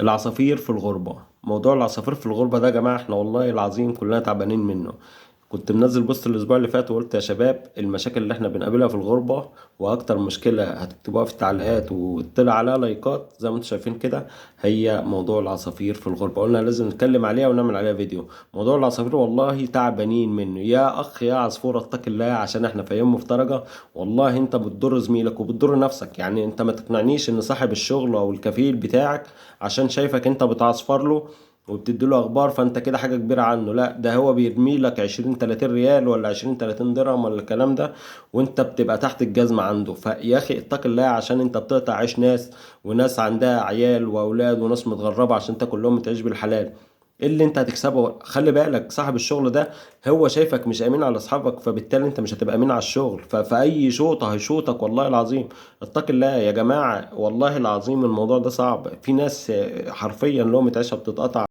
العصافير في الغربة. موضوع العصافير في الغربة ده يا جماعة احنا والله العظيم كلنا تعبانين منه. كنت منزل بوست الأسبوع اللي فات وقلت يا شباب المشاكل اللي احنا بنقابلها في الغربة، وأكتر مشكلة هتكتبوها في التعليقات وتطلع عليها لايكات زي ما انتم شايفين كده، هي موضوع العصافير في الغربة. قلنا لازم نتكلم عليها ونعمل عليها فيديو. موضوع العصافير والله تعبانين منه يا أخ يا عصفور، اتق الله عشان احنا في أيام مفترجة. والله انت بتضر زميلك وبتضر نفسك، يعني انت ما تقنعنيش ان صاحب الشغل او الكفيل بتاعك عشان شايفك انت بتعصفر له وبتديله اخبار فانت كده حاجه كبيره عنه، لا ده هو بيرمي لك 20 30 ريال ولا 20 30 درهم ولا الكلام ده، وانت بتبقى تحت الجزمه عنده. فيا اخي اتق الله عشان انت بتقطع عيش ناس، وناس عندها عيال واولاد وناس متغربه عشان تاكل لهم تعيش بالحلال. ايه اللي انت هتكسبه؟ خلي بالك صاحب الشغل ده هو شايفك مش امين على اصحابك، فبالتالي انت مش هتبقى امين على الشغل، فاي شوطه هيشوطك والله العظيم. اتق الله يا جماعه، والله العظيم الموضوع ده صعب. في ناس حرفيا لهم عيشها بتتقطع.